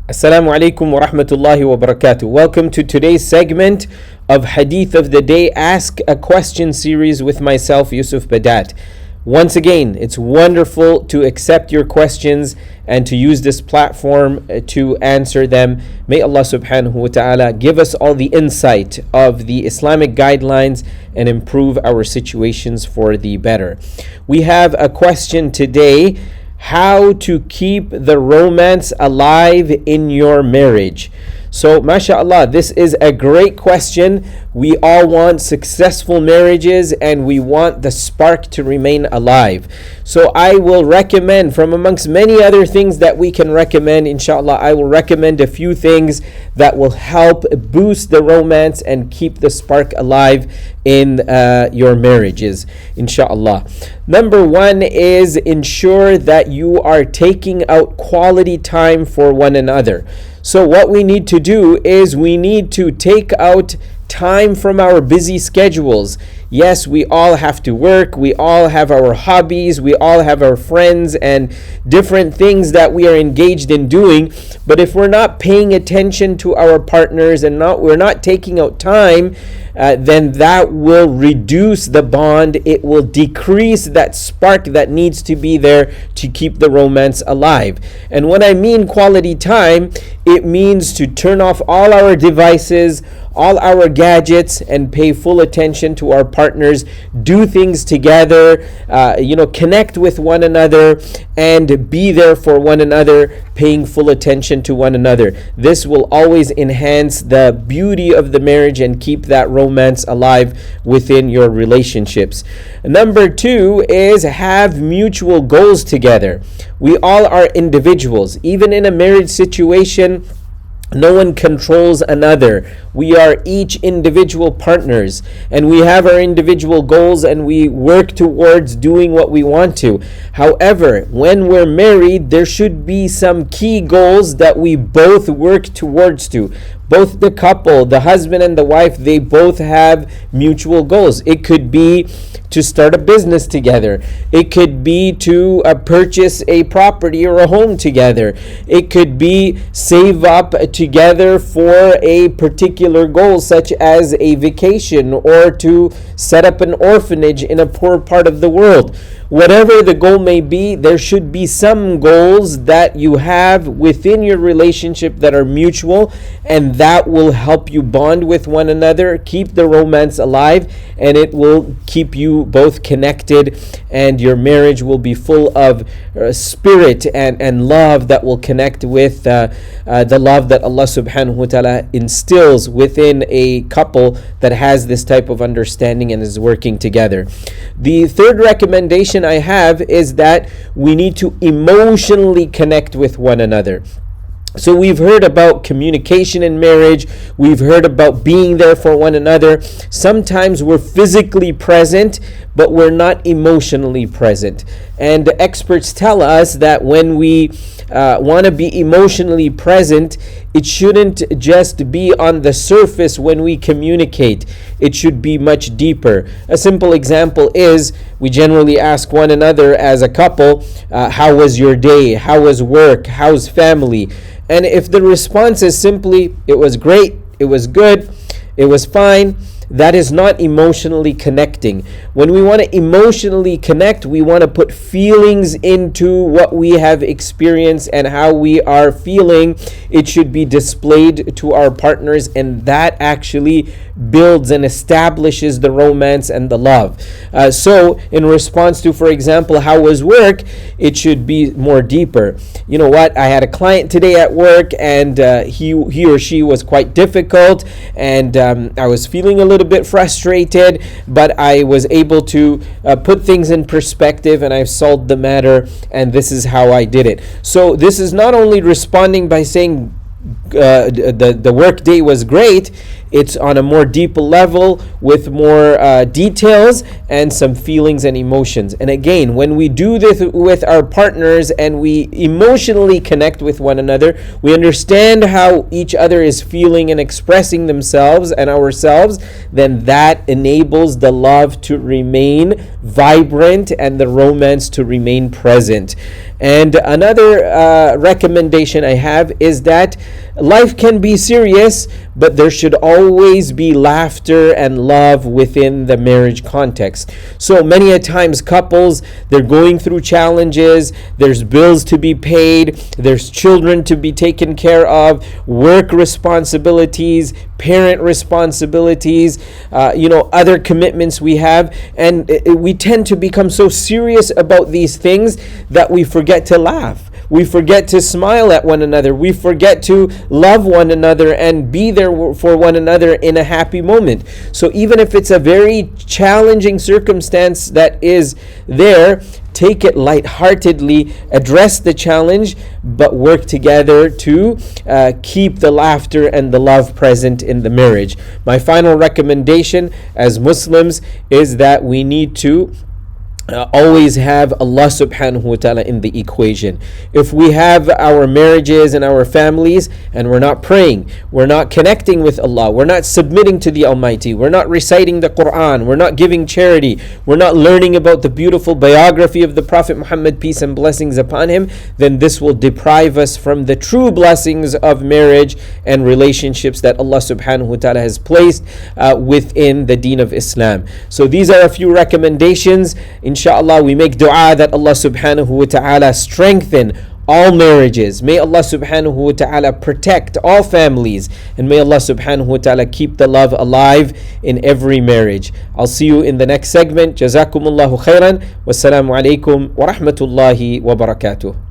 Assalamu alaikum wa rahmatullahi wa barakatuh. Welcome to today's segment of Hadith of the Day, Ask a Question series with myself, Yusuf Badat. Once again, it's wonderful to accept your questions and to use this platform to answer them. May Allah subhanahu wa ta'ala give us all the insight of the Islamic guidelines and improve our situations for the better. We have a question today: how to keep the romance alive in your marriage. So, mashallah, this is a great question. We all want successful marriages and we want the spark to remain alive. So I will recommend, from amongst many other things that we can recommend, inshallah, I will recommend a few things that will help boost the romance and keep the spark alive in your marriages, inshallah. Number one is ensure that you are taking out quality time for one another. So what we need to do is we need to take out time from our busy schedules. Yes, we all have to work, we all have our hobbies, we all have our friends and different things that we are engaged in doing. But if we're not paying attention to our partners and we're not taking out time, then that will reduce the bond. It will decrease that spark that needs to be there to keep the romance alive. And when I mean quality time, it means to turn off all our devices, all our gadgets, and pay full attention to our partners. Do things together, connect with one another and be there for one another, paying full attention to one another. This will always enhance the beauty of the marriage and keep that romance alive within your relationships. Number two is have mutual goals together. We all are individuals. Even in a marriage situation, no one controls another. We are each individual partners and we have our individual goals and we work towards doing what we want to. However, when we're married, there should be some key goals that we both work towards to. Both the couple, the husband and the wife, they both have mutual goals. It could be to start a business together. It could be to purchase a property or a home together. It could be save up together for a particular goal, such as a vacation or to set up an orphanage in a poor part of the world. Whatever the goal may be, there should be some goals that you have within your relationship that are mutual, and that will help you bond with one another, keep the romance alive, and it will keep you both connected, and your marriage will be full of spirit and love that will connect with the love that Allah subhanahu wa ta'ala instills within a couple that has this type of understanding and is working together. The third recommendation I have is that we need to emotionally connect with one another. So we've heard about communication in marriage. We've heard about being there for one another. Sometimes we're physically present, but we're not emotionally present. And the experts tell us that when we want to be emotionally present, it shouldn't just be on the surface when we communicate. It should be much deeper. A simple example is we generally ask one another as a couple, how was your day? How was work? How's family? And if the response is simply, it was great, it was good, it was fine, that is not emotionally connecting. When we want to emotionally connect, we want to put feelings into what we have experienced and how we are feeling. It should be displayed to our partners, and that actually builds and establishes the romance and the love. So in response to, for example, how was work, it should be more deeper. You know what, I had a client today at work and he or she was quite difficult, and I was feeling a little bit frustrated, but I was able to put things in perspective and I've solved the matter, and this is how I did it. So this is not only responding by saying the work day was great, it's on a more deeper level with more details, and some feelings and emotions. And again, when we do this with our partners and we emotionally connect with one another, we understand how each other is feeling and expressing themselves and ourselves, then that enables the love to remain vibrant and the romance to remain present. And another recommendation I have is that life can be serious, but there should always be laughter and love within the marriage context. So many a times couples, they're going through challenges, there's bills to be paid, there's children to be taken care of, work responsibilities, parent responsibilities, other commitments we have, and we tend to become so serious about these things that we forget to laugh. We forget to smile at one another. We forget to love one another and be there for one another in a happy moment. So even if it's a very challenging circumstance that is there, take it lightheartedly, address the challenge, but work together to keep the laughter and the love present in the marriage. My final recommendation as Muslims is that we need to always have Allah subhanahu wa ta'ala in the equation. If we have our marriages and our families and we're not praying, we're not connecting with Allah, we're not submitting to the Almighty, we're not reciting the Quran, we're not giving charity, we're not learning about the beautiful biography of the Prophet Muhammad, peace and blessings upon him, then this will deprive us from the true blessings of marriage and relationships that Allah subhanahu wa ta'ala has placed within the deen of Islam. So these are a few recommendations. Inshallah, we make dua that Allah subhanahu wa ta'ala strengthen all marriages. May Allah subhanahu wa ta'ala protect all families. And may Allah subhanahu wa ta'ala keep the love alive in every marriage. I'll see you in the next segment. Jazakumullahu khairan. Wassalamu alaikum wa rahmatullahi wa barakatuh.